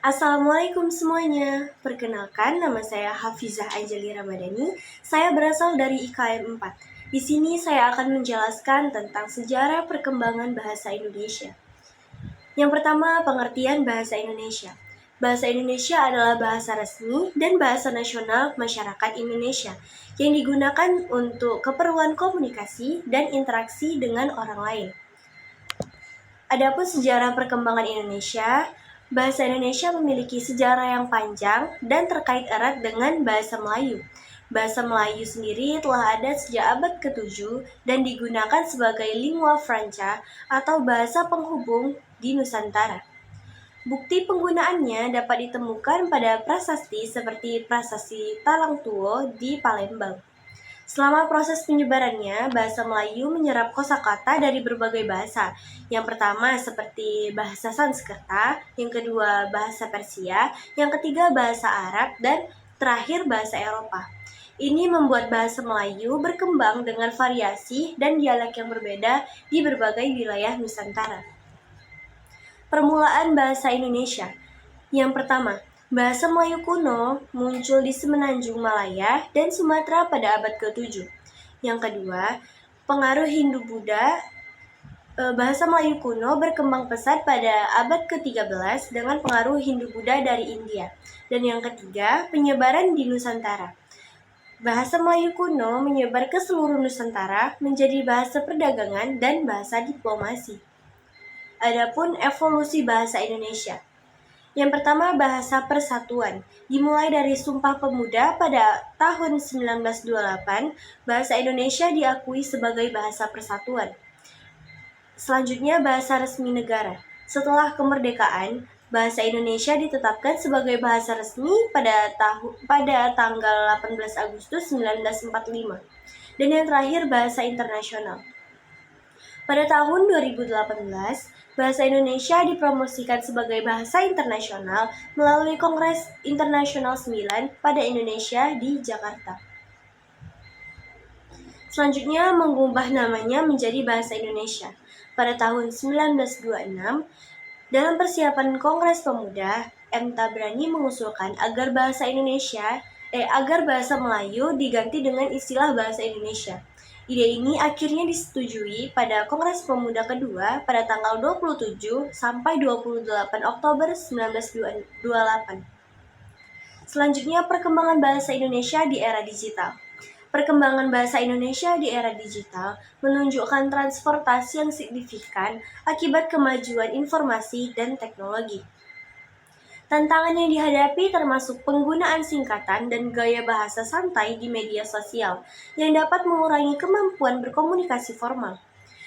Assalamualaikum semuanya. Perkenalkan, nama saya Hafizah Anjali Ramadhani. Saya berasal dari IKM 4. Di sini saya akan menjelaskan tentang sejarah perkembangan bahasa Indonesia. Yang pertama, pengertian bahasa Indonesia. Bahasa Indonesia adalah bahasa resmi dan bahasa nasional masyarakat Indonesia yang digunakan untuk keperluan komunikasi dan interaksi dengan orang lain. Adapun sejarah perkembangan Indonesia, bahasa Indonesia memiliki sejarah yang panjang dan terkait erat dengan bahasa Melayu. Bahasa Melayu sendiri telah ada sejak abad ke-7 dan digunakan sebagai lingua franca atau bahasa penghubung di Nusantara. Bukti penggunaannya dapat ditemukan pada prasasti seperti Prasasti Talangtuo di Palembang. Selama proses penyebarannya, bahasa Melayu menyerap kosakata dari berbagai bahasa. Yang pertama seperti bahasa Sanskerta, yang kedua bahasa Persia, yang ketiga bahasa Arab, dan terakhir bahasa Eropa. Ini membuat bahasa Melayu berkembang dengan variasi dan dialek yang berbeda di berbagai wilayah Nusantara. Permulaan bahasa Indonesia. Yang pertama, bahasa Melayu kuno muncul di Semenanjung Malaya dan Sumatera pada abad ke-7. Yang kedua, pengaruh Hindu-Buddha. Bahasa Melayu kuno berkembang pesat pada abad ke-13 dengan pengaruh Hindu-Buddha dari India. Dan yang ketiga, penyebaran di Nusantara. Bahasa Melayu kuno menyebar ke seluruh Nusantara menjadi bahasa perdagangan dan bahasa diplomasi. Adapun evolusi bahasa Indonesia. Yang pertama, bahasa persatuan. Dimulai dari Sumpah Pemuda pada tahun 1928, bahasa Indonesia diakui sebagai bahasa persatuan. Selanjutnya, bahasa resmi negara. Setelah kemerdekaan, bahasa Indonesia ditetapkan sebagai bahasa resmi pada tanggal 18 Agustus 1945. Dan yang terakhir, bahasa internasional. Pada tahun 2018, bahasa Indonesia dipromosikan sebagai bahasa internasional melalui Kongres Internasional 9 pada Indonesia di Jakarta. Selanjutnya, mengubah namanya menjadi Bahasa Indonesia. Pada tahun 1926, dalam persiapan Kongres Pemuda, M. Tabrani mengusulkan agar bahasa Melayu diganti dengan istilah bahasa Indonesia. Ide ini akhirnya disetujui pada Kongres Pemuda kedua pada tanggal 27 sampai 28 Oktober 1928. Selanjutnya, perkembangan bahasa Indonesia di era digital. Perkembangan bahasa Indonesia di era digital menunjukkan transformasi yang signifikan akibat kemajuan informasi dan teknologi. Tantangan yang dihadapi termasuk penggunaan singkatan dan gaya bahasa santai di media sosial yang dapat mengurangi kemampuan berkomunikasi formal.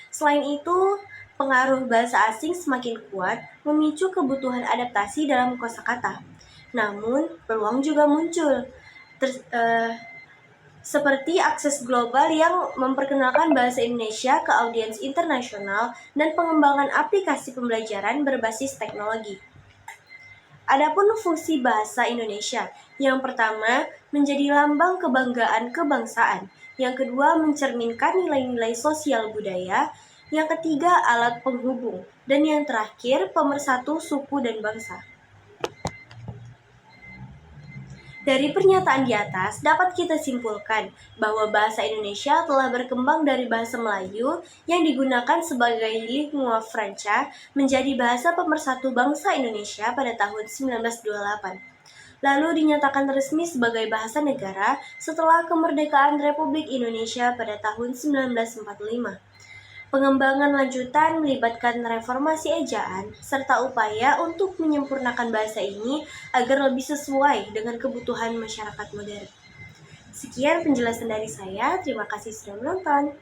Selain itu, pengaruh bahasa asing semakin kuat memicu kebutuhan adaptasi dalam kosakata. Namun, peluang juga muncul, seperti akses global yang memperkenalkan bahasa Indonesia ke audiens internasional dan pengembangan aplikasi pembelajaran berbasis teknologi. Adapun fungsi bahasa Indonesia, yang pertama menjadi lambang kebanggaan kebangsaan, yang kedua mencerminkan nilai-nilai sosial budaya, yang ketiga alat penghubung, dan yang terakhir pemersatu suku dan bangsa. Dari pernyataan di atas, dapat kita simpulkan bahwa bahasa Indonesia telah berkembang dari bahasa Melayu yang digunakan sebagai lingua franca menjadi bahasa pemersatu bangsa Indonesia pada tahun 1928. Lalu dinyatakan resmi sebagai bahasa negara setelah kemerdekaan Republik Indonesia pada tahun 1945. Pengembangan lanjutan melibatkan reformasi ejaan serta upaya untuk menyempurnakan bahasa ini agar lebih sesuai dengan kebutuhan masyarakat modern. Sekian penjelasan dari saya, terima kasih sudah menonton.